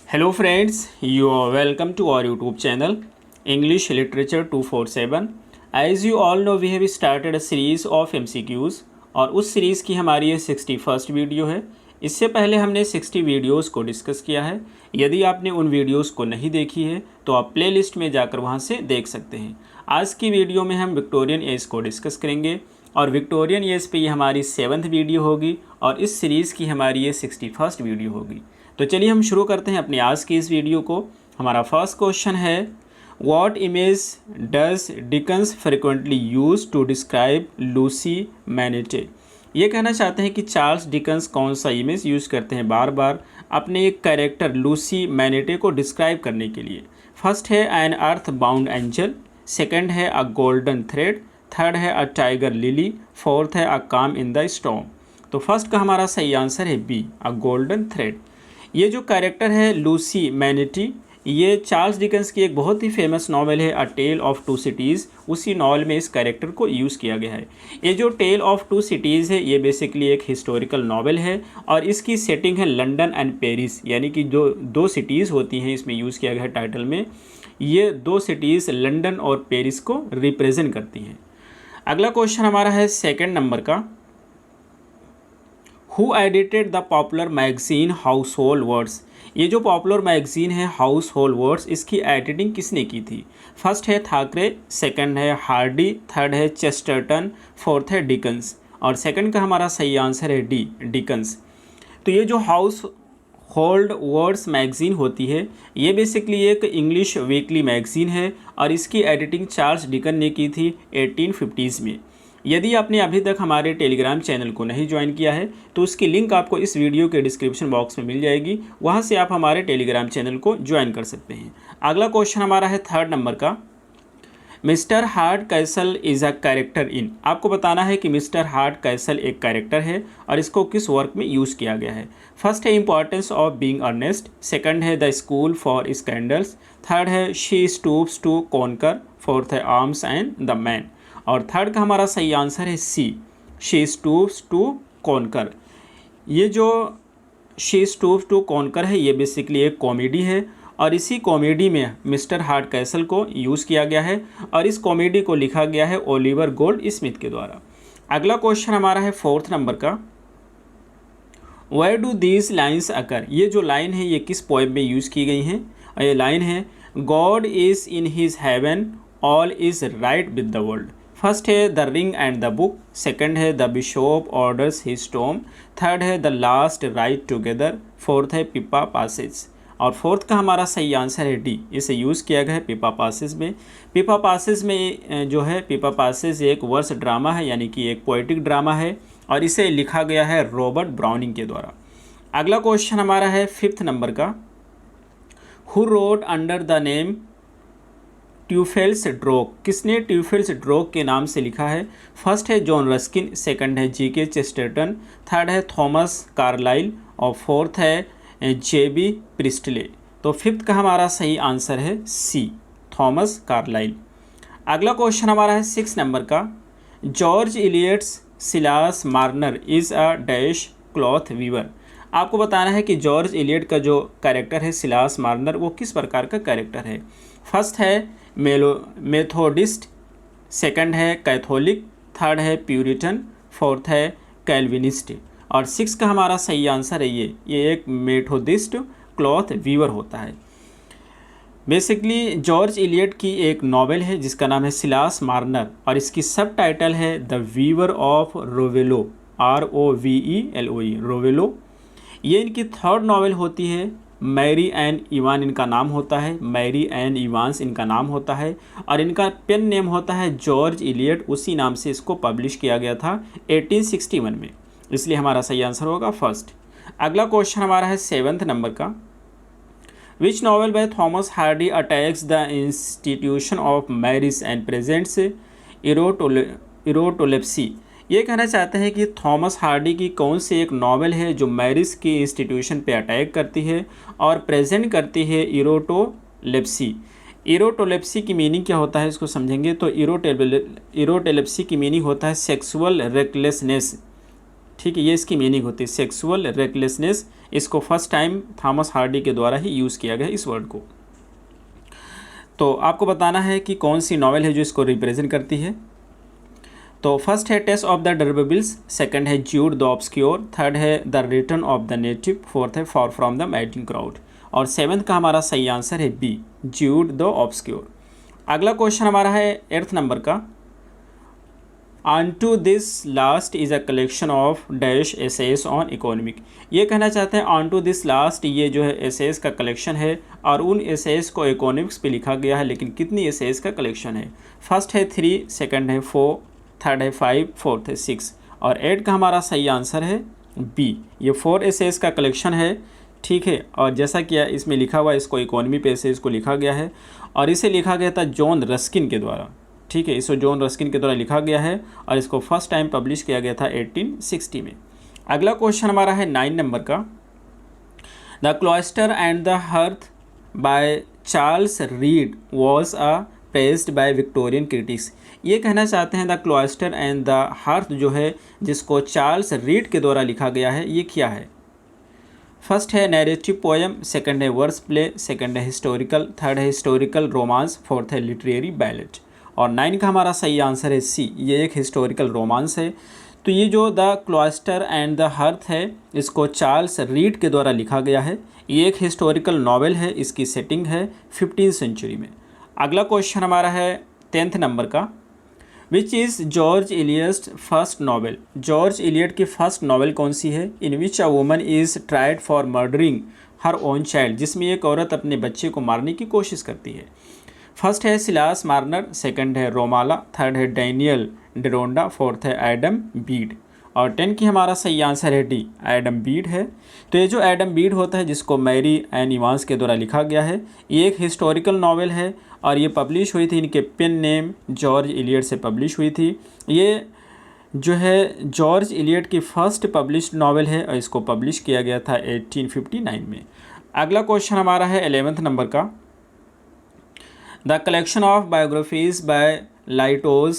Hello friends, you are welcome to our YouTube channel English Literature 247। As you all know, we have started a series of MCQs और उस series की हमारी ये 61st video है। इससे पहले हमने 60 वीडियोस को डिस्कस किया है। यदि आपने उन वीडियोस को नहीं देखी है तो आप प्लेलिस्ट में जाकर वहां से देख सकते हैं। आज की वीडियो में हम विक्टोरियन एज को डिस्कस करेंगे और विक्टोरियन एज पे ये हमारी 7th वीडियो होगी और इस सीरीज़ की हमारी ये 61st वीडियो होगी। तो चलिए हम शुरू करते हैं अपनी आज की इस वीडियो को। हमारा फर्स्ट क्वेश्चन है, what image does Dickens frequently use to describe Lucie Manette. ये कहना चाहते हैं कि चार्ल्स डिकन्स कौन सा इमेज यूज़ करते हैं बार बार अपने एक कैरेक्टर लूसी मैनेटे को डिस्क्राइब करने के लिए। फर्स्ट है an earth bound angel, second है अ गोल्डन थ्रेड, थर्ड है अ टाइगर लिली, फोर्थ है अ काम इन द स्टॉर्म। तो फर्स्ट का हमारा सही आंसर है बी, अ गोल्डन थ्रेड। ये जो कैरेक्टर है लूसी मैनेटी, ये चार्ल्स डिकन्स की एक बहुत ही फेमस नावल है a tale of two cities. उसी नावल में इस कैरेक्टर को यूज़ किया गया है। ये जो टेल ऑफ टू सिटीज़ है ये बेसिकली एक हिस्टोरिकल नावल है और इसकी सेटिंग है लंदन एंड पेरिस, यानी कि जो दो सिटीज़ होती हैं इसमें यूज़ किया गया है टाइटल में। ये दो सिटीज़ लंदन और पेरिस को रिप्रेजेंट करती हैं। अगला क्वेश्चन हमारा है सेकेंड नंबर का, who edited the popular magazine house hold words. ये जो पॉपुलर मैगजीन है हाउस होल्ड वर्ड्स, इसकी एडिटिंग किसने की थी। फर्स्ट है थाकरे, सेकंड है हार्डी, थर्ड है चेस्टरटन, फोर्थ है डिकन्स। और सेकंड का हमारा सही आंसर है डी, डिकन्स। तो ये जो हाउस होल्ड वर्ड्स मैगज़ीन होती है ये बेसिकली एक इंग्लिश वीकली मैगज़ीन है और इसकी एडिटिंग चार्ल्स डिकन ने की थी 1850s में। यदि आपने अभी तक हमारे टेलीग्राम चैनल को नहीं ज्वाइन किया है तो उसकी लिंक आपको इस वीडियो के डिस्क्रिप्शन बॉक्स में मिल जाएगी, वहां से आप हमारे टेलीग्राम चैनल को ज्वाइन कर सकते हैं। अगला क्वेश्चन हमारा है थर्ड नंबर का, mister hard castle is a character in. आपको बताना है कि मिस्टर हार्ड कैसल एक कैरेक्टर है और इसको किस वर्क में यूज़ किया गया है। फर्स्ट है importance of being earnest, second है the school for scandals, third है she stoops to conquer, fourth है आर्म्स एंड द मैन। और थर्ड का हमारा सही आंसर है C, she stoops to conquer. ये जो शी स्टूप्स टू कॉन्कर है ये बेसिकली एक कॉमेडी है और इसी कॉमेडी में मिस्टर हार्ड कैसल को यूज़ किया गया है और इस कॉमेडी को लिखा गया है ओलिवर गोल्ड स्मिथ के द्वारा। अगला क्वेश्चन हमारा है फोर्थ नंबर का, वेयर डू दीज लाइन्स अकर। ये जो लाइन है ये किस पोएम में यूज़ की गई हैं। ये लाइन है, God is in his heaven, all is right with the world. First है the ring and the book, second है the bishop orders his tomb, third है the last ride together, fourth है Pippa Passage. और fourth का हमारा सही answer है D, इसे यूज़ किया गया है पिपा पासेज में। पिपा पासेज में जो है पिपा पासेज एक वर्स ड्रामा है, यानी कि एक पोएटिक ड्रामा है और इसे लिखा गया है रॉबर्ट ब्राउनिंग के द्वारा। अगला क्वेश्चन हमारा है फिफ्थ नंबर का, who wrote under the name Teufelsdrockh. किसने ट्यूफेल्स ड्रॉक के नाम से लिखा है। फर्स्ट है जॉन रस्किन, सेकंड है जीके चेस्टरटन, थर्ड है थॉमस कार्लाइल और फोर्थ है जेबी प्रिस्टले। तो फिफ्थ का हमारा सही आंसर है सी, थॉमस कार्लाइल। अगला क्वेश्चन हमारा है सिक्स नंबर का, George Eliot's Silas Marner is a dash cloth weaver. आपको बताना है कि जॉर्ज इलियट का जो कैरेक्टर है सिलास मार्नर वो किस प्रकार का कैरेक्टर है। फर्स्ट है मेथोडिस्ट, सेकंड है कैथोलिक, थर्ड है प्यूरिटन, फोर्थ है कैल्विनिस्ट। और सिक्स का हमारा सही आंसर है ये एक मेथोडिस्ट क्लॉथ वीवर होता है। बेसिकली जॉर्ज इलियट की एक नॉवेल है जिसका नाम है सिलास मार्नर और इसकी सब टाइटल है द वीवर ऑफ रोवेलो, ROVELOE, रोवेलो। ये इनकी थर्ड नॉवेल होती है। मैरी एन इवान इनका नाम होता है, मैरी एन इवांस इनका नाम होता है और इनका पेन नेम होता है जॉर्ज इलियट। उसी नाम से इसको पब्लिश किया गया था 1861 में, इसलिए हमारा सही आंसर होगा फर्स्ट। अगला क्वेश्चन हमारा है सेवन्थ नंबर का, which novel by Thomas Hardy attacks the institution of marriage and presents erotolepsy. ये कहना चाहते हैं कि थॉमस हार्डी की कौन सी एक नॉवेल है जो मैरिज की इंस्टीट्यूशन पे अटैक करती है और प्रेजेंट करती है इरोटोलेप्सी। इरोटोलेप्सी की मीनिंग क्या होता है इसको समझेंगे तो इरोटोलेप्सी की मीनिंग होता है सेक्सुअल रेकलेसनेस। ठीक है, ये इसकी मीनिंग होती है सेक्सुअल रेकलेसनेस। इसको फर्स्ट टाइम थॉमस हार्डी के द्वारा ही यूज़ किया गया इस वर्ड को। तो आपको बताना है कि कौन सी नॉवेल है जो इसको रिप्रेजेंट करती है। तो फर्स्ट है Tess of the d'Urbervilles, second है ज्यूड द ऑब्सक्योर, थर्ड है the return of the native, fourth है far from the madding crowd, और सेवन्थ का हमारा सही आंसर है बी, ज्यूड द ऑब्सक्योर। अगला क्वेश्चन हमारा है 8th नंबर का, unto this last is a collection of dash essays on economic. ये कहना चाहते हैं ऑन टू दिस लास्ट ये जो है एसेस का कलेक्शन है और उन एसेस को इकोनॉमिक्स पे लिखा गया है, लेकिन कितनी एसेस का कलेक्शन है। फर्स्ट है 3, सेकंड है 4, थर्ड है 5, फोर्थ है 6, और 8 का हमारा सही आंसर है बी, ये 4 एसेस का कलेक्शन है। ठीक है, और जैसा कि इसमें लिखा हुआ है इसको इकोनॉमी पे एसेस को लिखा गया है और इसे लिखा गया था जॉन रस्किन के द्वारा। ठीक है, इसको जॉन रस्किन के द्वारा लिखा गया है और इसको फर्स्ट टाइम पब्लिश किया गया था 1860 में। अगला क्वेश्चन हमारा है 9 नंबर का, the cloister and the hearth by Charles Reade was praised by Victorian critics. ये कहना चाहते हैं the cloister and the hearth जो है जिसको चार्ल्स रीड के द्वारा लिखा गया है, ये क्या है। फर्स्ट है नैरेटिव पोएम, सेकंड है वर्स प्ले, सेकंड है हिस्टोरिकल, थर्ड है हिस्टोरिकल रोमांस, फोर्थ है लिटरेरी बैलेट, और 9 का हमारा सही आंसर है सी, ये एक हिस्टोरिकल रोमांस है। तो ये जो the cloister and the hearth है इसको चार्ल्स रीड के द्वारा लिखा गया है, ये एक हिस्टोरिकल नॉवेल है, इसकी सेटिंग है 15th सेंचुरी में। अगला क्वेश्चन हमारा है 10th नंबर का, which is George Eliot's first novel. George Eliot की फर्स्ट नॉवेल कौन सी है। In which a woman is tried for murdering her own child, जिसमें एक औरत अपने बच्चे को मारने की कोशिश करती है। फर्स्ट है सिलास मार्नर, सेकंड है रोमाला, थर्ड है डैनियल डेरोंडा, फोर्थ है एडम बीड, और 10 की हमारा सही आंसर है डी, एडम बीड है। तो ये जो एडम बीड होता है जिसको मैरी एन इवांस के द्वारा लिखा गया है, ये एक हिस्टोरिकल नॉवेल है और ये पब्लिश हुई थी इनके पेन नेम जॉर्ज इलियट से पब्लिश हुई थी। ये जो है जॉर्ज इलियट की फर्स्ट पब्लिश्ड नॉवेल है और इसको पब्लिश किया गया था 1859 में। अगला क्वेश्चन हमारा है 11th नंबर का, the collection of biographies by Lytton's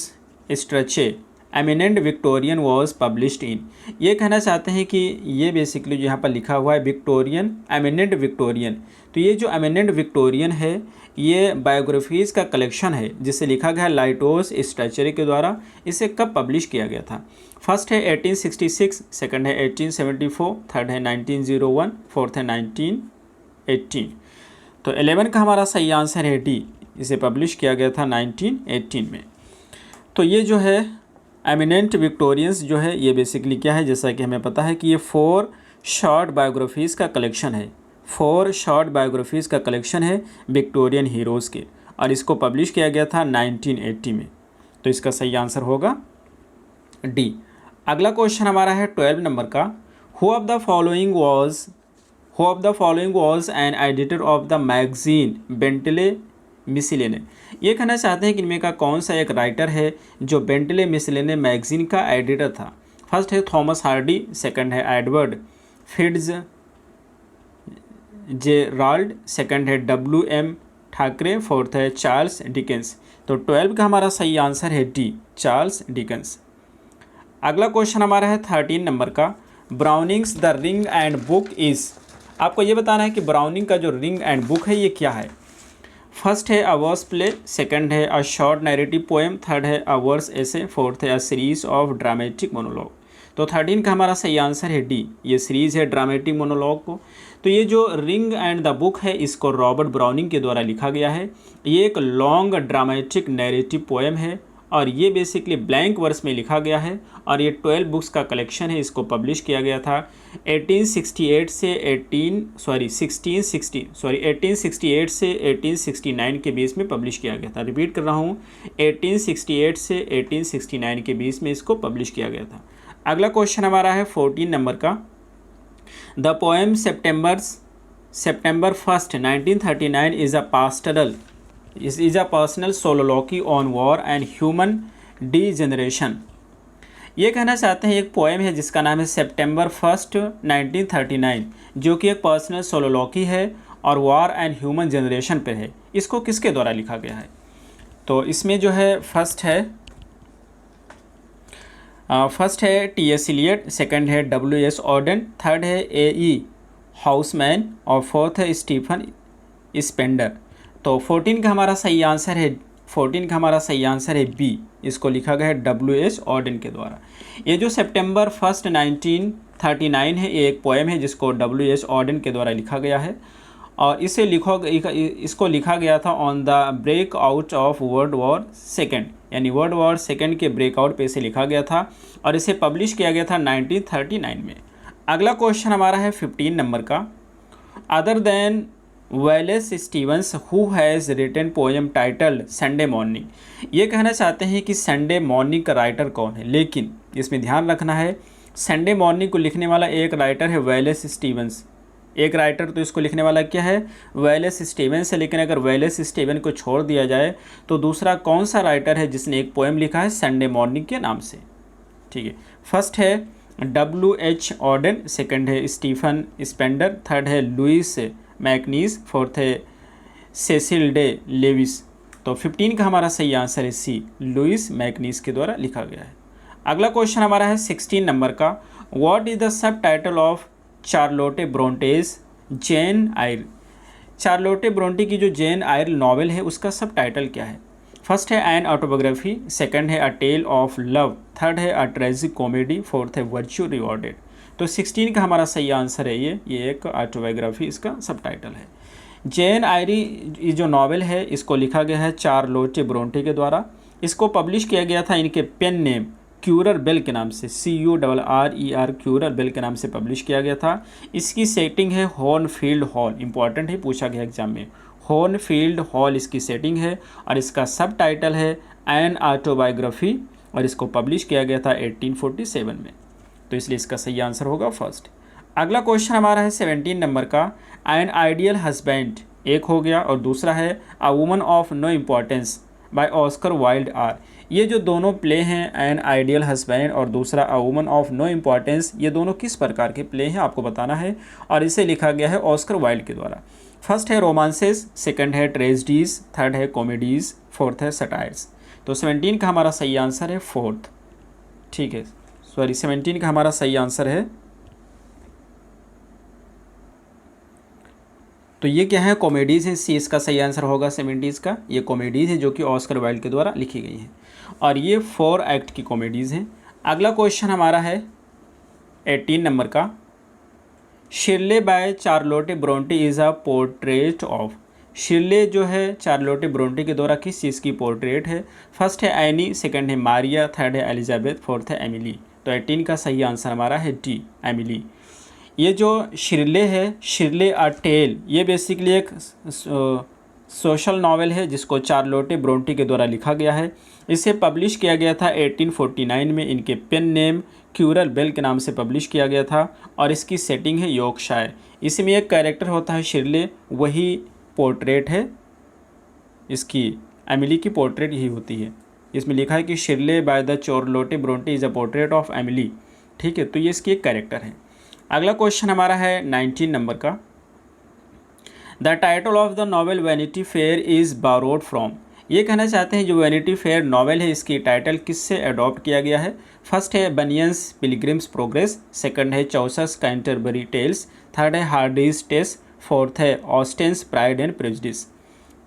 Strachey eminent Victorian was published in. ये कहना चाहते हैं कि ये बेसिकली जो यहाँ पर लिखा हुआ है विक्टोरियन, एमिनेंट विक्टोरियन, तो ये जो एमिनेंट विक्टोरियन है ये बायोग्राफीज़ का कलेक्शन है जिसे लिखा गया है लाइटोस स्ट्रेचरी के द्वारा। इसे कब पब्लिश किया गया था। फर्स्ट है 1866, सेकंड है 1874, थर्ड है 1901, फोर्थ है 1918। तो 11 का हमारा सही आंसर है डी, इसे पब्लिश किया गया था 1918 में। तो ये जो है एमिनेंट विक्टोरियंस जो है ये बेसिकली क्या है, जैसा कि हमें पता है कि ये 4 शॉर्ट बायोग्राफीज़ का कलेक्शन है, 4 शॉर्ट बायोग्राफीज़ का कलेक्शन है विक्टोरियन हीरोज़ के, और इसको पब्लिश किया गया था 1980 में। तो इसका सही आंसर होगा डी। अगला क्वेश्चन हमारा है 12 नंबर का, who of the following was an editor of the magazine Bentley Miscellany. ये कहना चाहते हैं कि इनमें का कौन सा एक राइटर है जो बेंटले मिसलेने मैगजीन का एडिटर था। फर्स्ट है थॉमस हार्डी, सेकंड है एडवर्ड फिट्ज जेराल्ड, सेकंड है WM ठाकरे, फोर्थ है चार्ल्स डिकेंस। तो 12 का हमारा सही आंसर है डी, चार्ल्स डिकेंस। अगला क्वेश्चन हमारा है 13 नंबर का, Browning's the ring and book is. आपको ये बताना है कि ब्राउनिंग का जो रिंग एंड बुक है ये क्या है। फर्स्ट है अ वर्स प्ले, सेकंड है a short narrative poem, third है अ वर्स एसे, फोर्थ है a series of dramatic monologue. तो 13 का हमारा सही आंसर है डी, ये सीरीज़ है ड्रामेटिक मोनोलॉग को। तो ये जो रिंग एंड द बुक है इसको रॉबर्ट ब्राउनिंग के द्वारा लिखा गया है। ये एक लॉन्ग ड्रामेटिक नैरेटिव पोएम है और ये बेसिकली ब्लैंक वर्स में लिखा गया है और ये 12 बुक्स का कलेक्शन है। इसको पब्लिश किया गया था 1868 से 1869 के बीच में पब्लिश किया गया था। रिपीट कर रहा हूँ, 1868 से 1869 के बीच में इसको पब्लिश किया गया था। अगला क्वेश्चन हमारा है 14 नंबर का, the poem September 1st 1939 is a personal soliloquy on war and human degeneration. ये कहना चाहते हैं एक पोएम है जिसका नाम है सितंबर 1 1939, जो कि एक पर्सनल सोलोलॉकी है और वॉर एंड ह्यूमन जनरेशन पर है। इसको किसके द्वारा लिखा गया है। तो इसमें जो है फर्स्ट है फर्स्ट है टी.एस. इलियट, सेकंड है डब्ल्यू.एस. ऑर्डन, थर्ड है ए.ई. हाउसमैन और फोर्थ है स्टीफन स्पेंडर। तो 14 का हमारा सही आंसर है 14 का हमारा सही आंसर है बी, इसको लिखा गया है डब्ल्यू.एस. ऑर्डन के द्वारा। ये जो सितंबर 1 1939 है, ये एक पोएम है जिसको डब्ल्यू.एस. ऑर्डन के द्वारा लिखा गया है और इसको लिखा गया था on the break out of world war second, यानी वर्ल्ड वॉर सेकेंड के ब्रेकआउट पे इसे लिखा गया था और इसे पब्लिश किया गया था 1939 में। अगला क्वेश्चन हमारा है 15 नंबर का। Other than Wallace Stevens who has written poem title Sunday morning, ये कहना चाहते हैं कि संडे मॉर्निंग का राइटर कौन है, लेकिन इसमें ध्यान रखना है संडे मॉर्निंग को लिखने वाला एक राइटर है वेलेस स्टीवंस, एक राइटर तो इसको लिखने वाला क्या है वेलेस स्टीवंस है। लेकिन अगर वेलेस स्टीवन को छोड़ दिया जाए तो दूसरा कौन सा राइटर है जिसने एक पोएम लिखा है संडे मॉर्निंग के नाम से, ठीक है। फर्स्ट है डब्ल्यू.एच. ऑर्डन, सेकंड है स्टीफन स्पेंडर, थर्ड है लुइस मैकनीज, फोर्थ है सेसिल डे लेविस। तो 15 का हमारा सही आंसर है सी, लुइस मैकनीज के द्वारा लिखा गया है। अगला क्वेश्चन हमारा है 16 नंबर का। What is the subtitle of Charlotte Bronte's Jane Eyre, Charlotte Bronte की जो जेन आयर नॉवेल है उसका सब टाइटल क्या है। फर्स्ट है एन ऑटोबायोग्राफी, सेकंड है a tale of love, third है अ ट्रेजिक कॉमेडी, फोर्थ है वर्च्यू रिवॉर्डेड। तो 16 का हमारा सही आंसर है ये एक ऑटोबायोग्राफी इसका सब टाइटल है। जेन आयरी जो नॉवेल है इसको लिखा गया है चार्लोटे ब्रोंटे के द्वारा। इसको पब्लिश किया गया था इनके पेन नेम क्यूरर बेल के नाम से, CURRER क्यूरर बेल के नाम से पब्लिश किया गया था। इसकी सेटिंग है हॉर्नफील्ड हॉल, इंपॉर्टेंट है, पूछा गया एग्जाम में। हॉर्नफील्ड हॉल इसकी सेटिंग है और इसका सब टाइटल है एन ऑटोबायोग्राफी और इसको पब्लिश किया गया था 1847 में। तो इसलिए इसका सही आंसर होगा फर्स्ट। अगला क्वेश्चन हमारा है 17 नंबर का। एन आइडियल हस्बैंड एक हो गया और दूसरा है a woman of no importance by Oscar Wilde are. ये जो दोनों प्ले हैं एन आइडियल हस्बैंड और दूसरा a woman of no importance, ये दोनों किस प्रकार के प्ले हैं आपको बताना है और इसे लिखा गया है ऑस्कर वाइल्ड के द्वारा। फर्स्ट है रोमांसेस, सेकंड है ट्रेजेडीज, थर्ड है कॉमेडीज, फोर्थ है सटायर्स। तो 17 का हमारा सही आंसर है फोर्थ, ठीक है, सॉरी 17 का हमारा सही आंसर है। तो ये क्या है कॉमेडीज़ हैं, सी इसका सही आंसर होगा 70s का। ये कॉमेडीज़ हैं जो कि ऑस्कर वाइल्ड के द्वारा लिखी गई हैं और ये 4 एक्ट की कॉमेडीज़ हैं। अगला क्वेश्चन हमारा है 18 नंबर का। Shirley by Charlotte Bronte is a portrait of, Shirley जो है चार्लोटे ब्रोंटे के द्वारा किस चीज़ की पोर्ट्रेट है। फर्स्ट है एनी, सेकंड है मारिया, थर्ड है एलिजाबेथ, फोर्थ है एमिली। तो 18 का सही आंसर हमारा है डी, एमिली। ये जो शिर्ले है, शिर्ले अ टेल, ये बेसिकली एक सोशल नॉवेल है जिसको चार्लोटे ब्रोंटे के द्वारा लिखा गया है। इसे पब्लिश किया गया था 1849 में, इनके पेन नेम क्यूरल बेल के नाम से पब्लिश किया गया था और इसकी सेटिंग है यॉर्कशायर। इसमें एक कैरेक्टर होता है शिर्ले, वही पोर्ट्रेट है इसकी, एमिली की पोर्ट्रेट यही होती है। इसमें लिखा है कि Shirley by the Charlotte Bronte is a portrait of Emily, ठीक है, तो ये इसकी एक कैरेक्टर है। अगला क्वेश्चन हमारा है 19 नंबर का। The title of the novel vanity fair is borrowed from, ये कहना चाहते हैं जो वैनिटी फेयर नॉवेल है इसकी टाइटल किससे अडॉप्ट किया गया है। फर्स्ट है बनियंस पिलग्रिम्स प्रोग्रेस, सेकंड है चौसर्स कैंटरबरी टेल्स, थर्ड है हार्डीज टेस्ट, फोर्थ है ऑस्टेंस प्राइड एंड प्रेजुडिस।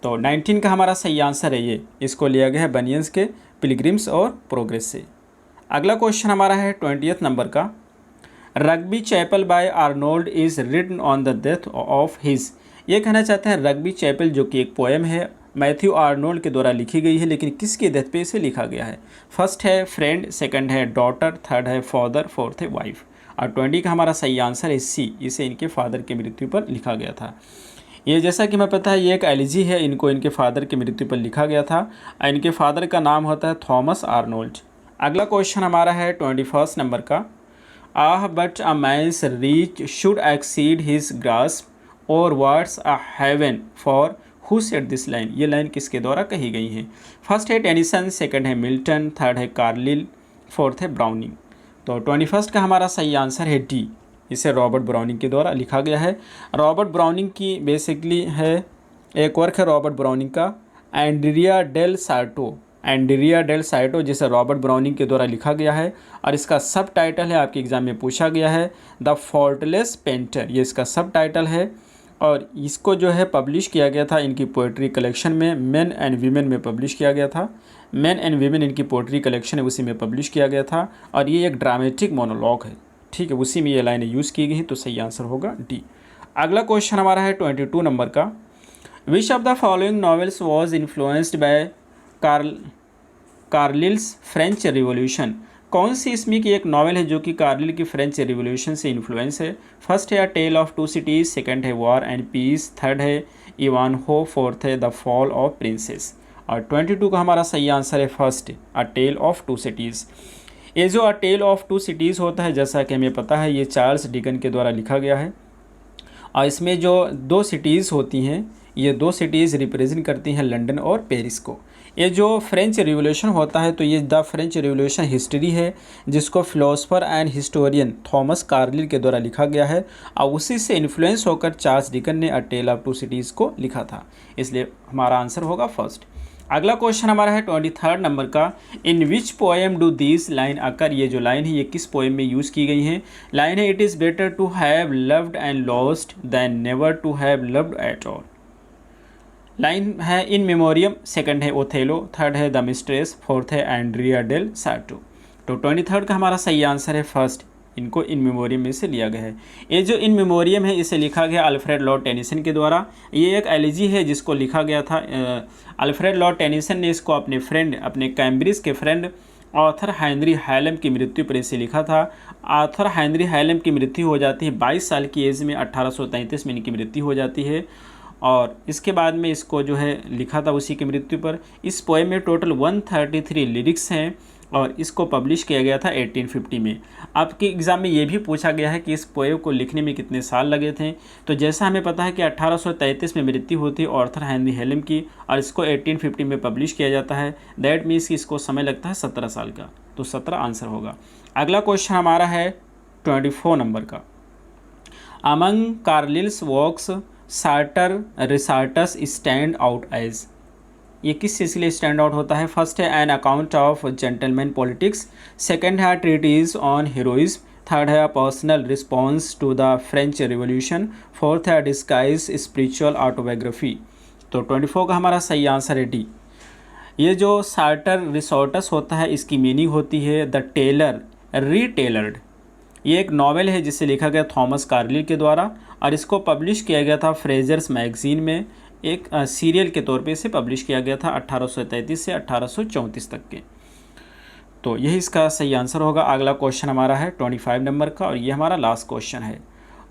तो 19 का हमारा सही आंसर है ये, इसको लिया गया है बनियंस के पिलग्रिम्स और प्रोग्रेस से। अगला क्वेश्चन हमारा है 20th नंबर का। Rugby Chapel by Arnold is written on the death of his, ये कहना चाहते हैं रग्बी चैपल जो कि एक पोएम है मैथ्यू आर्नोल्ड के द्वारा लिखी गई है, लेकिन किसकी डेथ पे इसे लिखा गया है। फर्स्ट है फ्रेंड, सेकंड है डॉटर, थर्ड है फादर, फोर्थ है वाइफ। और 20 का हमारा सही आंसर है सी, इसे इनके फादर की मृत्यु पर लिखा गया था। ये जैसा कि मैं पता है ये एक एलिजी है, इनको इनके फादर की मृत्यु पर लिखा गया था। इनके फादर का नाम होता है थॉमस आर्नोल्ड। अगला क्वेश्चन हमारा है 21 नंबर का। Ah but a man's reach should exceed his grasp or what's a heaven for who said this line, ये लाइन किसके द्वारा कही गई है। फर्स्ट है टेनिसन, सेकंड है मिल्टन, थर्ड है कार्लिल, फोर्थ है ब्राउनिंग। तो 21 का हमारा सही आंसर है डी, इसे रॉबर्ट ब्राउनिंग के द्वारा लिखा गया है। रॉबर्ट ब्राउनिंग की बेसिकली है एक वर्क है रॉबर्ट ब्राउनिंग का Andrea del Sarto, Andrea del Sarto, जिसे रॉबर्ट ब्राउनिंग के द्वारा लिखा गया है। और इसका सब टाइटल है, आपके एग्ज़ाम में पूछा गया है, द फॉल्टलेस पेंटर, ये इसका सब टाइटल है। और इसको जो है पब्लिश किया गया था इनकी पोइट्री कलेक्शन में, मेन एंड वीमेन में पब्लिश किया गया था। मेन एंड वीमेन इनकी पोइट्री कलेक्शन है, उसी में पब्लिश किया गया था। और ये एक ड्रामेटिक मोनोलॉग है, ठीक है, उसी में ये लाइनें यूज़ की गई हैं, तो सही आंसर होगा डी। अगला क्वेश्चन हमारा है 22 नंबर का। Which of the following novels was influenced by Carlyle's French Revolution. कौन सी इसमें की एक नॉवेल है जो कि कार्लिल की फ्रेंच रिवॉल्यूशन से इन्फ्लुएंस है। फर्स्ट है a tale of two cities, second है वॉर एंड पीस, थर्ड है इवानहो, फोर्थ है द फॉल ऑफ प्रिंसेस। और 22 का हमारा सही आंसर है first, a tale of two cities. ये जो a tale of two cities होता है, जैसा कि हमें पता है, ये चार्ल्स डिकन के द्वारा लिखा गया है। और इसमें जो दो सिटीज़ होती हैं, ये दो सिटीज़ रिप्रेजेंट करती हैं लंदन और पेरिस को। ये जो फ्रेंच रिवॉल्यूशन होता है, तो ये द फ्रेंच रिवॉल्यूशन हिस्ट्री है, जिसको philosopher and historian Thomas Carlill के द्वारा लिखा गया है। और उसी से इन्फ्लुएंस होकर चार्ल्स डिकन ने अ टेल ऑफ टू सिटीज़ को लिखा था, इसलिए हमारा आंसर होगा फर्स्ट। अगला क्वेश्चन हमारा है 23 नंबर का। In which poem do this line occur, ये जो लाइन है ये किस पोएम में यूज़ की गई है। लाइन है, it is better to have loved and lost than never to have loved at all. Line है इन मेमोरियम, सेकंड है ओथेलो, थर्ड है द मिस्ट्रेस, फोर्थ है एंड्रिया डेल सार्टो। तो 23 का हमारा सही आंसर है फर्स्ट, इनको इन मेमोरियम में से लिया गया है। ये जो इन मेमोरियम है, इसे लिखा गया अल्फ्रेड लॉर्ड टेनिसन के द्वारा। ये एक एलिजी है जिसको लिखा गया था अल्फ्रेड लॉर्ड टेनिसन ने इसको अपने फ्रेंड, अपने कैम्ब्रिज के फ्रेंड आर्थर हेनरी हैलम की मृत्यु पर इसे लिखा था। आर्थर हेनरी हैलम की मृत्यु हो जाती है 22 साल की एज में, 1833 में इनकी मृत्यु हो जाती है। और इसके बाद में इसको जो है लिखा था उसी की मृत्यु पर। इस पोएम में टोटल 133 लिरिक्स हैं और इसको पब्लिश किया गया था 1850 में। आपके एग्ज़ाम में ये भी पूछा गया है कि इस पोएम को लिखने में कितने साल लगे थे। तो जैसा हमें पता है कि 1833 में मृत्यु होती है आर्थर हेनरी हैलम की, और इसको 1850 में पब्लिश किया जाता है। दैट मीन्स कि इसको समय लगता है 17 साल का, तो 17 आंसर होगा। अगला क्वेश्चन हमारा है 24 नंबर का। Among Carlyle's works Sartor Resartus stand out as, ये किस चीज़ के लिए स्टैंड आउट होता है। फर्स्ट है an account of gentleman politics, second है ट्रीटीज ऑन हीरोइज्म, थर्ड है personal response to the French revolution, fourth है डिस्गाइज स्पिरिचुअल ऑटोबायोग्राफी। तो 24 का हमारा सही आंसर है डी। ये जो सार्टर रिसोर्टस होता है, इसकी मीनिंग होती है द टेलर रीटेलर्ड। ये एक नॉवेल है जिसे लिखा गया थॉमस कार्लिल के द्वारा, और इसको पब्लिश किया गया था फ्रेजर्स मैगज़ीन में, एक सीरियल के तौर पे इसे पब्लिश किया गया था 1833 से 1834 तक के। तो यही इसका सही आंसर होगा। अगला क्वेश्चन हमारा है 25 नंबर का, और ये हमारा लास्ट क्वेश्चन है।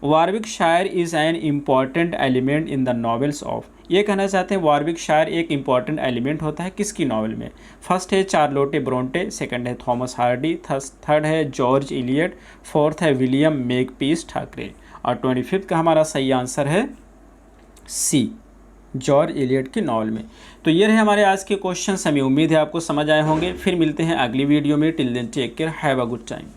Warwickshire is an important element in the novels of, ये कहना चाहते हैं वारविकशायर एक इम्पॉर्टेंट एलिमेंट होता है किसकी नॉवेल में। फर्स्ट है चार्लोटे ब्रोंटे, सेकंड है थॉमस हार्डी, थर्ड है जॉर्ज इलियट, फोर्थ है विलियम मेकपीस ठाकरे। और 25 का हमारा सही आंसर है सी, जॉर्ज इलियट की नॉवल में। तो ये रहे हमारे आज के क्वेश्चन। हमें उम्मीद है आपको समझ आए होंगे। फिर मिलते हैं अगली वीडियो में। Till then take care, have a good time.